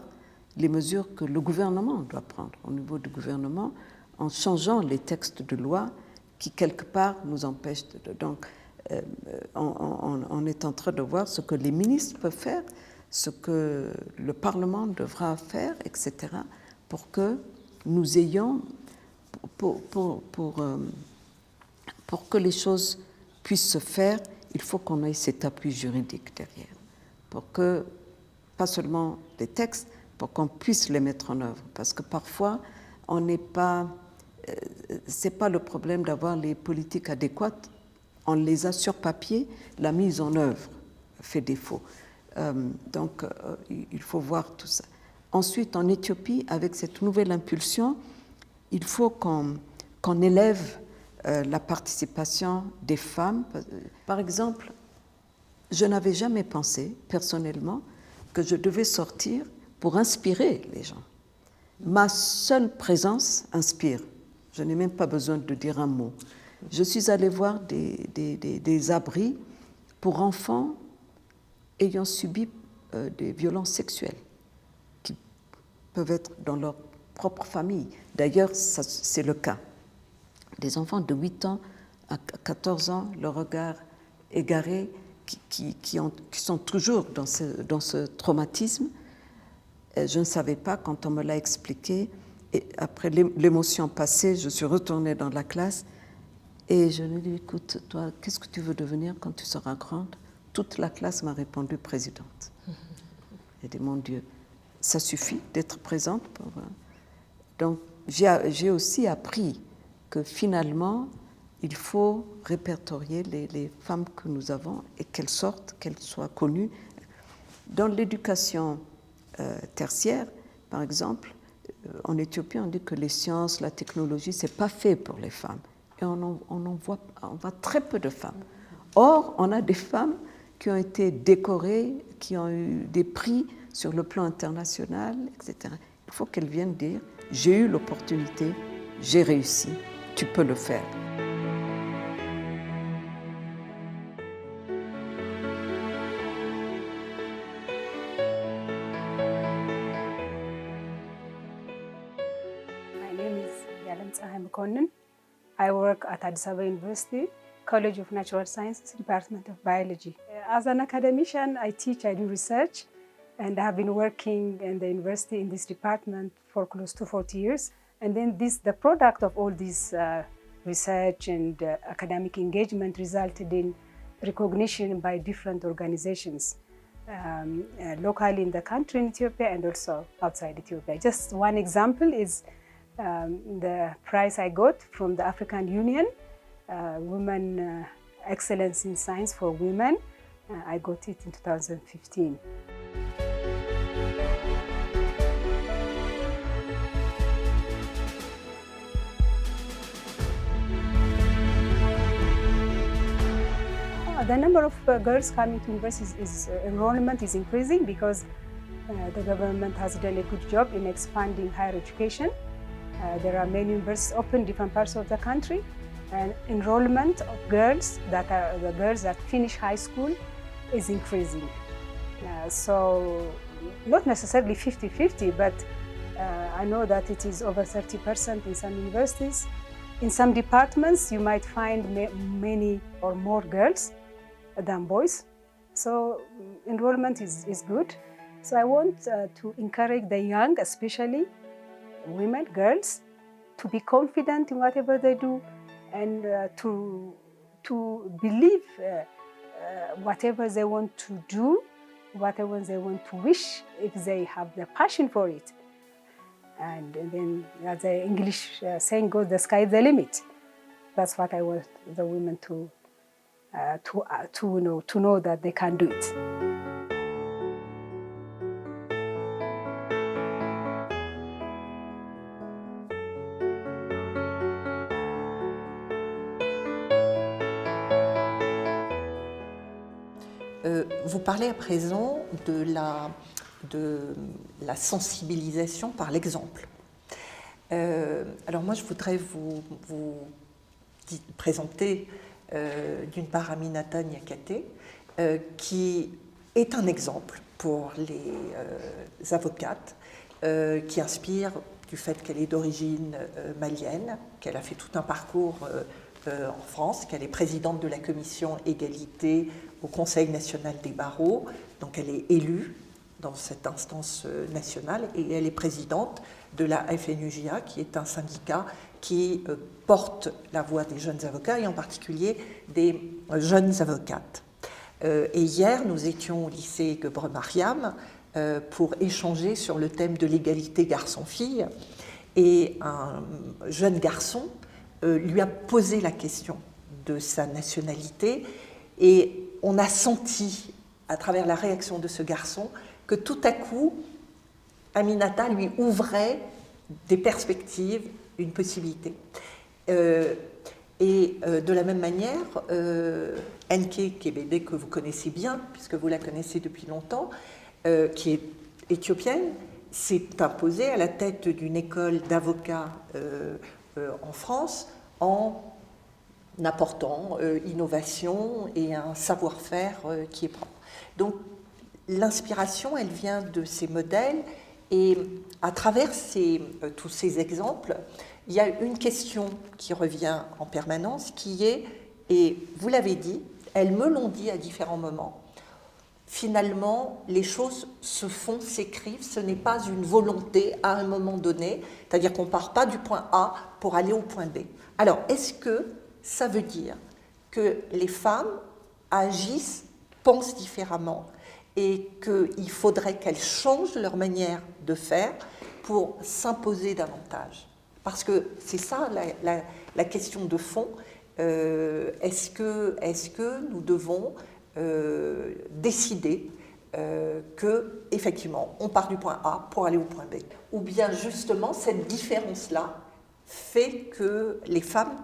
Speaker 5: les mesures que le gouvernement doit prendre au niveau du gouvernement en changeant les textes de loi qui, quelque part, nous empêchent donc, on est en train de voir ce que les ministres peuvent faire, ce que le Parlement devra faire, etc., pour que nous ayons, pour que les choses puissent se faire, il faut qu'on ait cet appui juridique derrière, pour que, pas seulement des textes, pour qu'on puisse les mettre en œuvre. Parce que parfois, on n'est pas... c'est pas le problème d'avoir les politiques adéquates, on les a sur papier, la mise en œuvre fait défaut. Donc, il faut voir tout ça. Ensuite, en Éthiopie, avec cette nouvelle impulsion, il faut qu'on élève la participation des femmes. Par exemple, je n'avais jamais pensé, personnellement, que je devais sortir pour inspirer les gens. Ma seule présence inspire. Je n'ai même pas besoin de dire un mot. Je suis allée voir des abris pour enfants ayant subi des violences sexuelles, qui peuvent être dans leur propre famille. D'ailleurs, c'est le cas. Des enfants de 8 ans à 14 ans, le regard égaré, qui sont toujours dans ce traumatisme. Je ne savais pas quand on me l'a expliqué. Et après l'émotion passée, je suis retournée dans la classe et je lui ai dit, écoute, toi, qu'est-ce que tu veux devenir quand tu seras grande? Toute la classe m'a répondu présidente. J'ai dit, mon Dieu, ça suffit d'être présente pour... Donc, j'ai aussi appris que finalement, il faut répertorier les femmes que nous avons et qu'elles sortent, qu'elles soient connues. Dans l'éducation tertiaire, par exemple, en Éthiopie, on dit que les sciences, la technologie, ce n'est pas fait pour les femmes. Et on voit très peu de femmes. Or, on a des femmes qui ont été décorées, qui ont eu des prix sur le plan international, etc. Il faut qu'elles viennent dire « J'ai eu l'opportunité, j'ai réussi, tu peux le faire ».
Speaker 9: I work at Addis Ababa University, College of Natural Sciences, Department of Biology. As an academician, I teach, I do research, and I have been working in the university in this department for close to 40 years. And then the product of all this research and academic engagement resulted in recognition by different organizations, locally in the country in Ethiopia and also outside Ethiopia. Just one example is the prize I got from the African Union, Women Excellence in Science for Women. I got it in 2015. The number of girls coming to universities enrollment is increasing because the government has done a good job in expanding higher education. There are many universities open in different parts of the country, and enrollment of girls the girls that finish high school is increasing. So not necessarily 50-50, but I know that it is over 30% in some universities. In some departments, you might find many or more girls than boys. So enrollment is good. So I want to encourage the young, especially women, girls, to be confident in whatever they do and to believe whatever they want to do, whatever they want to wish, if they have the passion for it. And then, as the English saying goes, the sky is the limit. That's what I want the women to know that they can do it.
Speaker 4: Vous parlez à présent de la sensibilisation par l'exemple. Alors moi, je voudrais vous présenter d'une part Aminata Niakhaté, qui est un exemple pour les avocates, qui inspire du fait qu'elle est d'origine malienne, qu'elle a fait tout un parcours en France, qu'elle est présidente de la commission égalité au Conseil national des barreaux, donc elle est élue dans cette instance nationale et elle est présidente de la FNUJA, qui est un syndicat qui porte la voix des jeunes avocats et en particulier des jeunes avocates. Et hier, nous étions au lycée Gebre-Mariam pour échanger sur le thème de l'égalité garçon-fille et un jeune garçon lui a posé la question de sa nationalité et on a senti à travers la réaction de ce garçon que tout à coup Aminata lui ouvrait des perspectives, une possibilité. Et de la même manière, Enke Kebede, que vous connaissez bien, puisque vous la connaissez depuis longtemps, qui est éthiopienne, s'est imposée à la tête d'une école d'avocats en France en apportant innovation et un savoir-faire qui est propre. Donc l'inspiration, elle vient de ces modèles et à travers tous ces exemples, il y a une question qui revient en permanence qui est, et vous l'avez dit, elles me l'ont dit à différents moments, finalement, les choses se font, s'écrivent, ce n'est pas une volonté à un moment donné, c'est-à-dire qu'on ne part pas du point A pour aller au point B. Alors, est-ce que ça veut dire que les femmes agissent, pensent différemment et qu'il faudrait qu'elles changent leur manière de faire pour s'imposer davantage? Parce que c'est ça la question de fond. Est-ce que nous devons décider que effectivement on part du point A pour aller au point B, ou bien justement cette différence-là fait que les femmes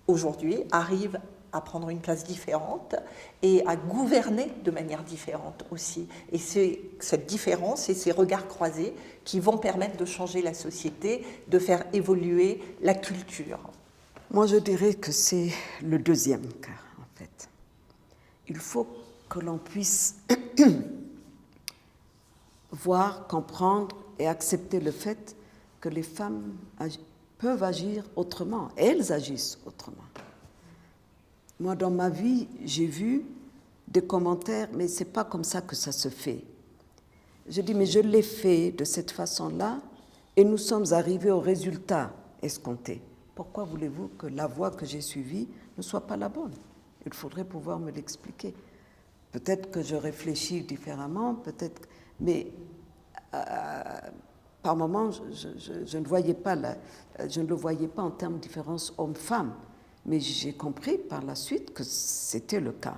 Speaker 4: aujourd'hui arrivent à prendre une place différente et à gouverner de manière différente aussi. Et c'est cette différence et ces regards croisés qui vont permettre de changer la société, de faire évoluer la culture.
Speaker 5: Moi, je dirais que c'est le deuxième cas, en fait. Il faut que l'on puisse voir, comprendre et accepter le fait que les femmes peuvent agir autrement. Elles agissent autrement. Moi, dans ma vie, j'ai vu des commentaires, mais ce n'est pas comme ça que ça se fait. Je dis, mais je l'ai fait de cette façon-là et nous sommes arrivés au résultat escompté. Pourquoi voulez-vous que la voie que j'ai suivie ne soit pas la bonne? Il faudrait pouvoir me l'expliquer. Peut-être que je réfléchis différemment, peut-être, mais par moments, je ne voyais pas je ne le voyais pas en termes de différence homme-femme. Mais j'ai compris par la suite que c'était le cas.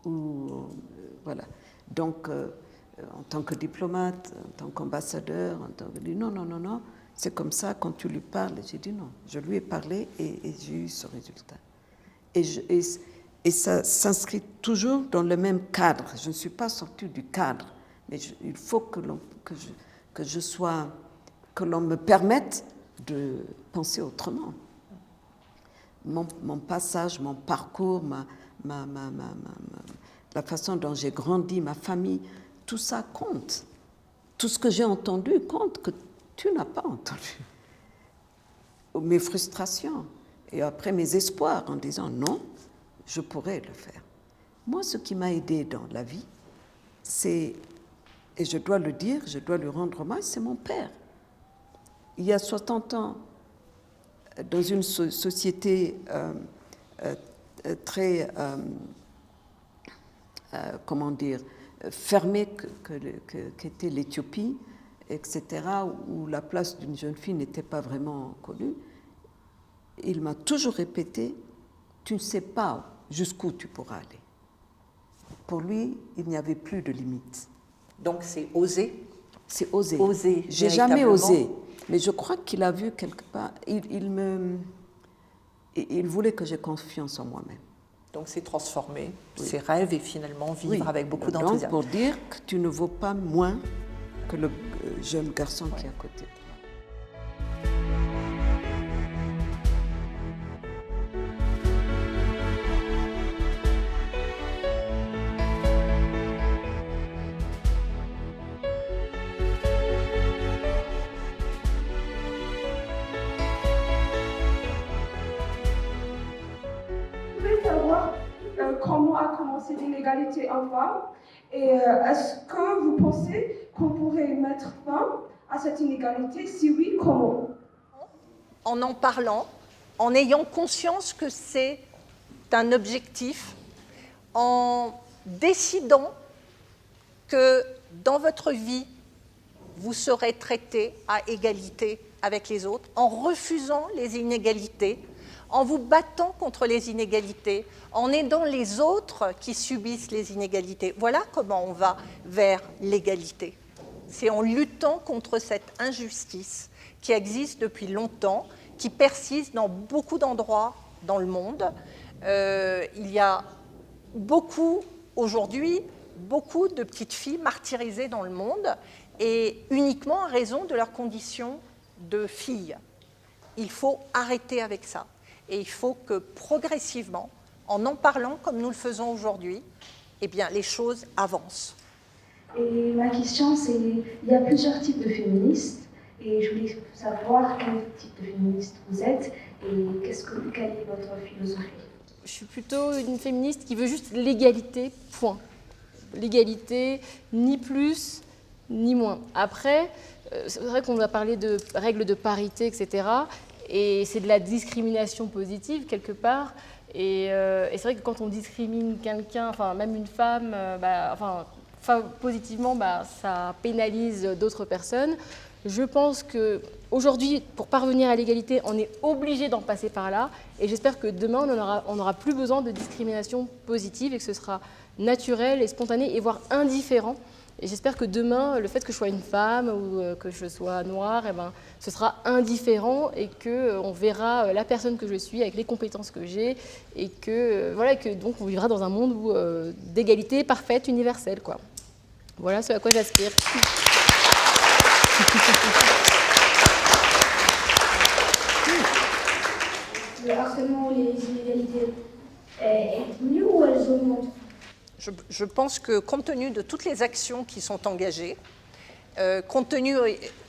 Speaker 5: Voilà. Donc, en tant que diplomate, en tant qu'ambassadeur, non, c'est comme ça, quand tu lui parles, j'ai dit non. Je lui ai parlé et j'ai eu ce résultat. Et ça s'inscrit toujours dans le même cadre. Je ne suis pas sortie du cadre, mais il faut que l'on me permette de penser autrement. Mon passage, mon parcours, la façon dont j'ai grandi, ma famille, tout ça compte. Tout ce que j'ai entendu compte que tu n'as pas entendu. Mes frustrations et après mes espoirs en disant non, je pourrais le faire. Moi, ce qui m'a aidé dans la vie, c'est, et je dois le dire, je dois lui rendre hommage, c'est mon père. Il y a 60 ans, dans une société très, fermée qu'était l'Éthiopie, etc., où la place d'une jeune fille n'était pas vraiment connue, il m'a toujours répété, tu ne sais pas jusqu'où tu pourras aller. Pour lui, il n'y avait plus de limite.
Speaker 4: Donc c'est oser.
Speaker 5: C'est oser.
Speaker 4: Oser.
Speaker 5: J'ai jamais osé. Mais je crois qu'il a vu quelque part, il voulait que j'aie confiance en moi-même.
Speaker 4: Donc c'est transformer ses rêves et finalement vivre avec beaucoup
Speaker 5: Donc
Speaker 4: d'enthousiasme.
Speaker 5: pour dire que tu ne vaux pas moins que le jeune garçon qui est à côté de toi.
Speaker 10: Comment a commencé l'inégalité homme-femme et est-ce que vous pensez qu'on pourrait mettre fin à cette inégalité? Si oui, comment?
Speaker 4: En parlant, en ayant conscience que c'est un objectif, en décidant que dans votre vie, vous serez traité à égalité avec les autres, en refusant les inégalités, en vous battant contre les inégalités, en aidant les autres qui subissent les inégalités. Voilà comment on va vers l'égalité. C'est en luttant contre cette injustice qui existe depuis longtemps, qui persiste dans beaucoup d'endroits dans le monde. Il y a aujourd'hui, beaucoup de petites filles martyrisées dans le monde, et uniquement en raison de leur condition de filles. Il faut arrêter avec ça. Et il faut que progressivement, en parlant comme nous le faisons aujourd'hui, eh bien, les choses avancent.
Speaker 10: Et ma question, c'est, il y a plusieurs types de féministes, et je voulais savoir quel type de féministe vous êtes, et quelle est votre philosophie?
Speaker 11: Je suis plutôt une féministe qui veut juste l'égalité, point. L'égalité, ni plus, ni moins. Après, c'est vrai qu'on va parler de règles de parité, etc., et c'est de la discrimination positive, quelque part. Et c'est vrai que quand on discrimine quelqu'un, enfin même une femme, positivement, ça pénalise d'autres personnes. Je pense qu'aujourd'hui, pour parvenir à l'égalité, on est obligé d'en passer par là. Et j'espère que demain, on n'aura plus besoin de discrimination positive et que ce sera naturel et spontané et voire indifférent. Et j'espère que demain, le fait que je sois une femme ou que je sois noire, ce sera indifférent et qu'on verra la personne que je suis avec les compétences que j'ai et que donc on vivra dans un monde d'égalité parfaite, universelle, quoi. Voilà ce à quoi j'aspire.
Speaker 10: Le harcèlement, les inégalités, elles diminuent ou elles augmentent?
Speaker 4: Je pense que compte tenu de toutes les actions qui sont engagées, compte tenu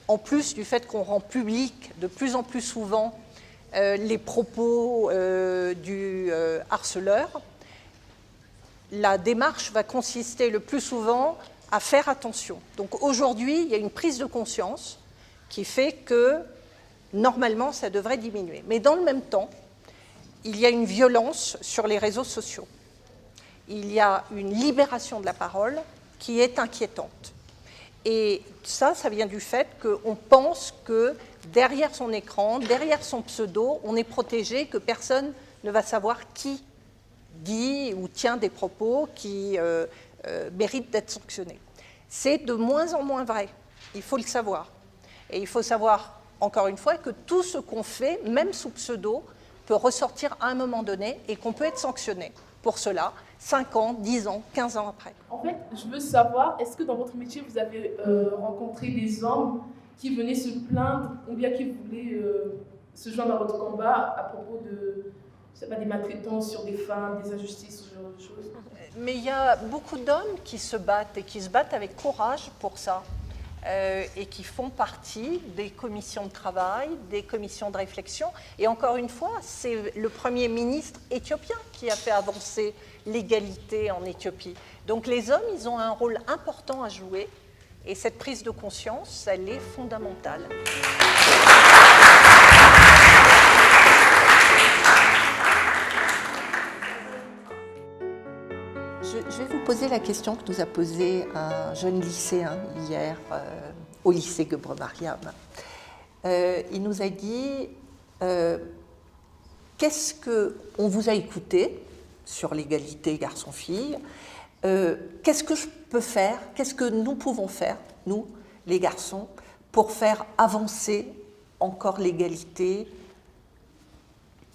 Speaker 4: en plus du fait qu'on rend public de plus en plus souvent les propos du harceleur, la démarche va consister le plus souvent à faire attention. Donc aujourd'hui, il y a une prise de conscience qui fait que normalement, ça devrait diminuer. Mais dans le même temps, il y a une violence sur les réseaux sociaux. Il y a une libération de la parole qui est inquiétante. Et ça vient du fait qu'on pense que derrière son écran, derrière son pseudo, on est protégé, que personne ne va savoir qui dit ou tient des propos qui méritent d'être sanctionnés. C'est de moins en moins vrai, il faut le savoir. Et il faut savoir, encore une fois, que tout ce qu'on fait, même sous pseudo, peut ressortir à un moment donné et qu'on peut être sanctionné pour cela 5 ans, 10 ans, 15 ans après.
Speaker 12: En fait, je veux savoir, est-ce que dans votre métier, vous avez rencontré des hommes qui venaient se plaindre ou bien qui voulaient se joindre à votre combat à propos de, je sais pas, des maltraitances sur des femmes, des injustices, ce genre de choses?
Speaker 4: Mais il y a beaucoup d'hommes qui se battent et qui se battent avec courage pour ça. Et qui font partie des commissions de travail, des commissions de réflexion. Et encore une fois, c'est le Premier ministre éthiopien qui a fait avancer l'égalité en Éthiopie. Donc les hommes, ils ont un rôle important à jouer. Et cette prise de conscience, elle est fondamentale. Je vais vous poser la question que nous a posée un jeune lycéen hier au lycée Gebre-Mariam. Il nous a dit qu'est-ce qu'on vous a écouté sur l'égalité garçon-fille, qu'est-ce que je peux faire, qu'est-ce que nous pouvons faire, nous, les garçons, pour faire avancer encore l'égalité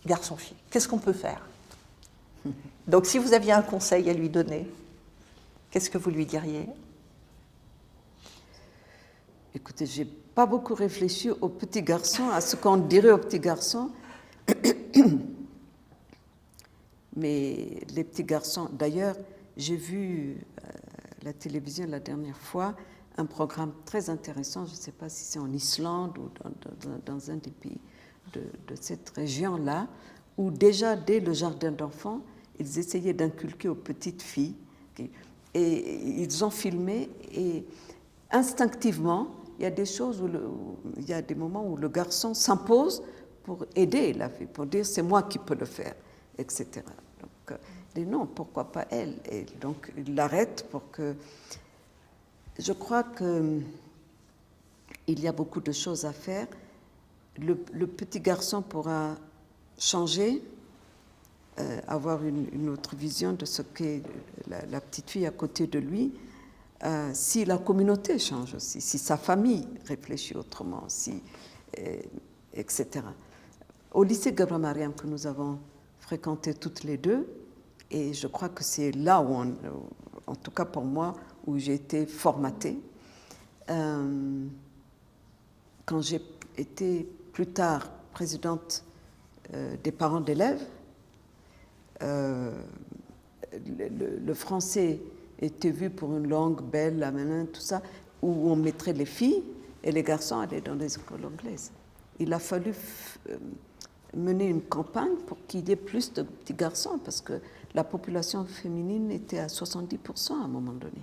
Speaker 4: garçon-fille? Qu'est-ce qu'on peut faire? Donc si vous aviez un conseil à lui donner, qu'est-ce que vous lui diriez?
Speaker 5: Écoutez, je n'ai pas beaucoup réfléchi aux petits garçons, à ce qu'on dirait aux petits garçons. Mais les petits garçons, d'ailleurs, j'ai vu à la télévision la dernière fois un programme très intéressant, je ne sais pas si c'est en Islande ou dans un des pays de cette région-là, où déjà dès le jardin d'enfants, ils essayaient d'inculquer aux petites filles, et ils ont filmé, et instinctivement, il y a des choses il y a des moments où le garçon s'impose pour aider la fille, pour dire c'est moi qui peux le faire, etc. Donc, il dit non, pourquoi pas elle? Et donc, il l'arrête pour que. Je crois qu'il y a beaucoup de choses à faire. Le petit garçon pourra changer, avoir une autre vision de ce qu'est la petite fille à côté de lui, si la communauté change aussi, si sa famille réfléchit autrement, etc. Au lycée Gabriel Mariam que nous avons fréquenté toutes les deux, et je crois que c'est là où, en tout cas pour moi, où j'ai été formatée. Quand j'ai été plus tard présidente des parents d'élèves, le français était vu pour une langue belle, tout ça, où on mettrait les filles et les garçons allaient dans les écoles anglaises. Il a fallu mener une campagne pour qu'il y ait plus de petits garçons, parce que la population féminine était à 70% à un moment donné.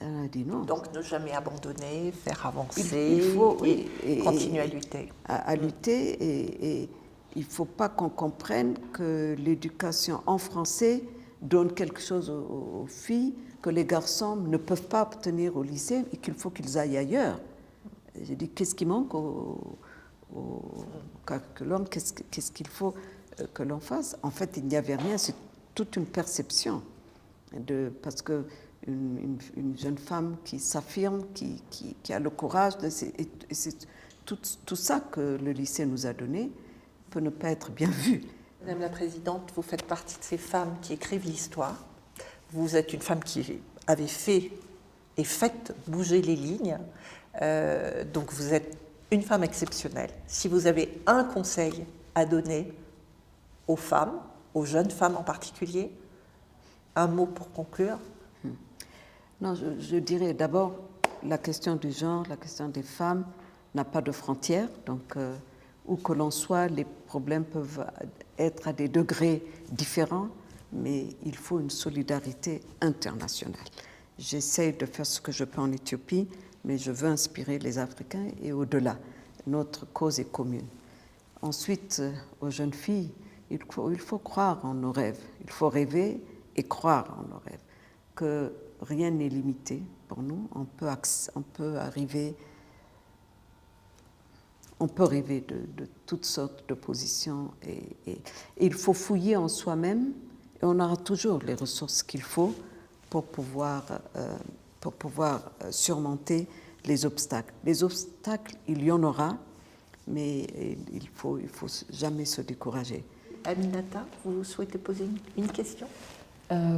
Speaker 5: Elle a dit non.
Speaker 4: Donc ne jamais abandonner, faire avancer, il faut, continuer à lutter.
Speaker 5: À lutter, et il ne faut pas qu'on comprenne que l'éducation en français donne quelque chose aux filles que les garçons ne peuvent pas obtenir au lycée et qu'il faut qu'ils aillent ailleurs. J'ai dit, qu'est-ce qui manque que l'homme, qu'est-ce qu'il faut que l'on fasse? En fait, il n'y avait rien, c'est toute une perception. Parce que une jeune femme qui s'affirme, qui a le courage, et c'est tout ça que le lycée nous a donné, peut ne pas être bien vu.
Speaker 4: Madame la Présidente, vous faites partie de ces femmes qui écrivent l'histoire. Vous êtes une femme qui avait fait et fait bouger les lignes. Donc vous êtes une femme exceptionnelle. Si vous avez un conseil à donner aux femmes, aux jeunes femmes en particulier, un mot pour conclure?
Speaker 5: Non, je dirais d'abord la question du genre, la question des femmes n'a pas de frontières. Donc, où que l'on soit, les problèmes peuvent être à des degrés différents, mais il faut une solidarité internationale. J'essaie de faire ce que je peux en Éthiopie, mais je veux inspirer les Africains et au-delà. Notre cause est commune. Ensuite, aux jeunes filles, il faut croire en nos rêves. Il faut rêver et croire en nos rêves. Que rien n'est limité pour nous. On peut rêver de toutes sortes de positions. Et il faut fouiller en soi-même et on aura toujours les ressources qu'il faut pour pouvoir surmonter les obstacles. Les obstacles, il y en aura, mais il faut jamais se décourager.
Speaker 4: Aminata, vous souhaitez poser une question?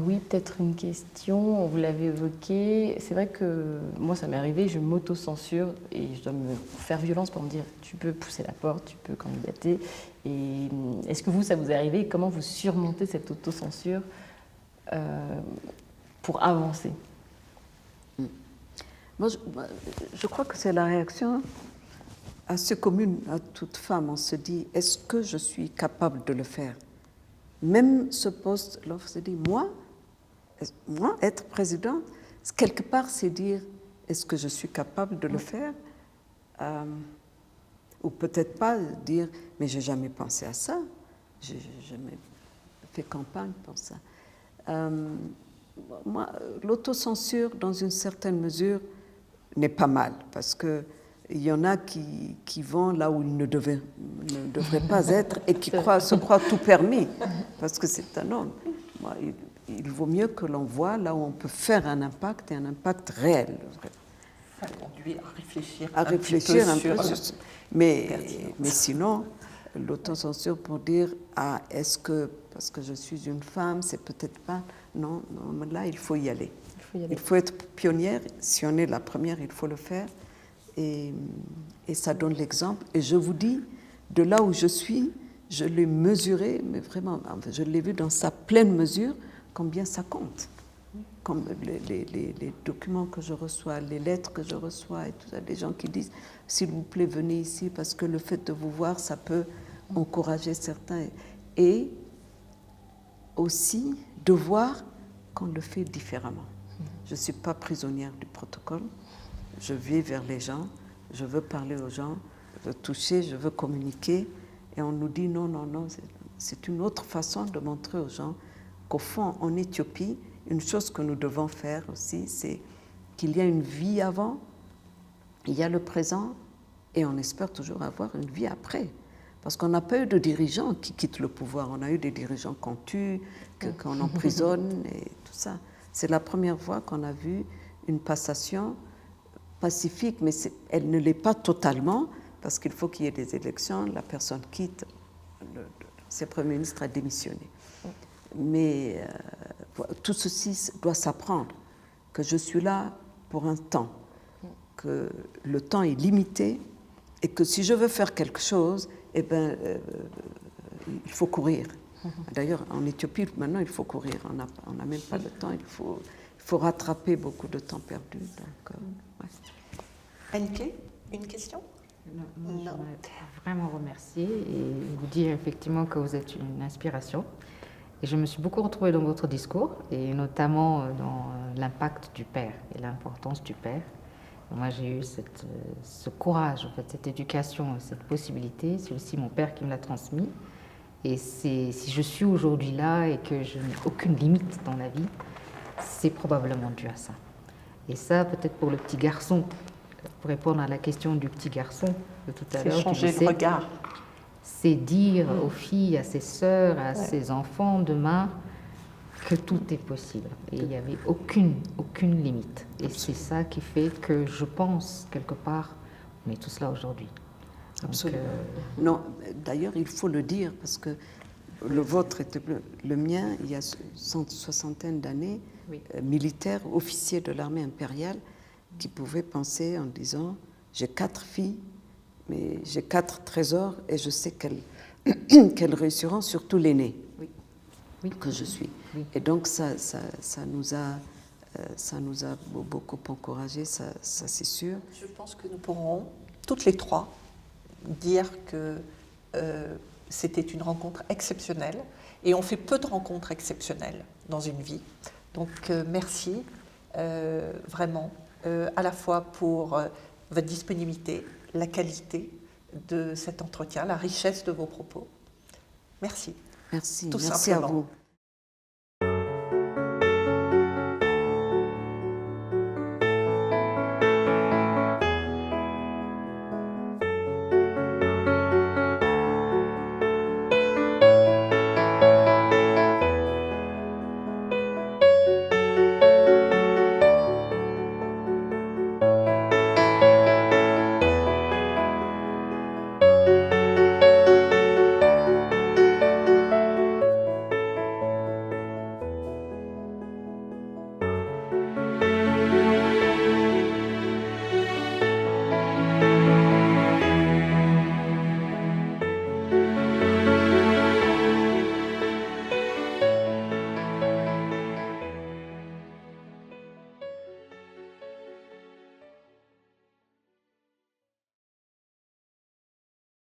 Speaker 11: Oui, peut-être une question, vous l'avez évoqué. C'est vrai que moi, ça m'est arrivé, je m'auto-censure et je dois me faire violence pour me dire tu peux pousser la porte, tu peux candidater. Et est-ce que ça vous est arrivé? Comment vous surmontez cette auto-censure pour avancer?
Speaker 5: Moi, je crois que c'est la réaction assez commune à toute femme. On se dit, est-ce que je suis capable de le faire? Même ce poste, l'on se dit, moi, être président, quelque part, c'est dire, est-ce que je suis capable de le faire? Ou peut-être pas dire, mais j'ai jamais pensé à ça, j'ai jamais fait campagne pour ça. Moi, l'autocensure, dans une certaine mesure, n'est pas mal, parce que il y en a qui vont là où ils ne devraient pas être et qui se croient tout permis, parce que c'est un homme. Moi, il vaut mieux que l'on voit là où on peut faire un impact, et un impact réel.
Speaker 4: Ça conduit à réfléchir
Speaker 5: un peu sur... Mais sinon, l'autocensure pour dire ah, est-ce que parce que je suis une femme, c'est peut-être pas. Non, non, là, il faut y aller. Il faut être pionnière. Si on est la première, il faut le faire. Et ça donne l'exemple. Et je vous dis, de là où je suis, je l'ai mesuré, mais vraiment, je l'ai vu dans sa pleine mesure, combien ça compte. Comme les documents que je reçois, les lettres que je reçois, et tout ça, des gens qui disent s'il vous plaît, venez ici, parce que le fait de vous voir, ça peut encourager certains. Et aussi de voir qu'on le fait différemment. Je ne suis pas prisonnière du protocole. Je vais vers les gens, je veux parler aux gens, je veux toucher, je veux communiquer. Et on nous dit non, non, non. C'est une autre façon de montrer aux gens qu'au fond, en Éthiopie, une chose que nous devons faire aussi, c'est qu'il y a une vie avant, il y a le présent, et on espère toujours avoir une vie après. Parce qu'on n'a pas eu de dirigeants qui quittent le pouvoir. On a eu des dirigeants qu'on tue, qu'on emprisonne et tout ça. C'est la première fois qu'on a vu une passation pacifique, mais elle ne l'est pas totalement, parce qu'il faut qu'il y ait des élections, la personne quitte, le Premier ministre a démissionné. Mais tout ceci doit s'apprendre, que je suis là pour un temps, que le temps est limité, et que si je veux faire quelque chose, eh ben, il faut courir. D'ailleurs, en Éthiopie, maintenant, il faut courir. On n'a même pas le temps. Il faut rattraper beaucoup de temps perdu. Donc, ouais.
Speaker 4: Enke, une question?
Speaker 8: Non. Je voudrais vraiment remercier et vous dire effectivement que vous êtes une inspiration. Et je me suis beaucoup retrouvée dans votre discours, et notamment dans l'impact du père et l'importance du père. Moi, j'ai eu ce courage, en fait, cette éducation, cette possibilité. C'est aussi mon père qui me l'a transmis. Et si je suis aujourd'hui là et que je n'ai aucune limite dans la vie, c'est probablement dû à ça. Et ça, peut-être pour le petit garçon, pour répondre à la question du petit garçon de tout à l'heure.
Speaker 4: C'est changer le regard.
Speaker 8: C'est dire aux filles, à ses sœurs, à ses enfants demain que tout est possible. Et il n'y avait aucune limite. Et c'est ça qui fait que je pense, quelque part, on est tous là aujourd'hui.
Speaker 5: Absolument. Non, d'ailleurs, il faut le dire, parce que le vôtre était le mien, il y a une soixantaine d'années, militaire, officier de l'armée impériale, qui pouvait penser en disant « j'ai 4 filles, mais j'ai 4 trésors et je sais qu'elles réussiront, surtout l'aînée que je suis. » Et donc ça nous a beaucoup encouragés, ça c'est sûr.
Speaker 4: Je pense que nous pourrons, toutes les trois, dire que c'était une rencontre exceptionnelle, et on fait peu de rencontres exceptionnelles dans une vie. Donc merci vraiment, à la fois pour votre disponibilité, la qualité de cet entretien, la richesse de vos propos. Merci.
Speaker 5: Merci.
Speaker 4: Tout
Speaker 5: Merci
Speaker 4: simplement.
Speaker 5: à vous.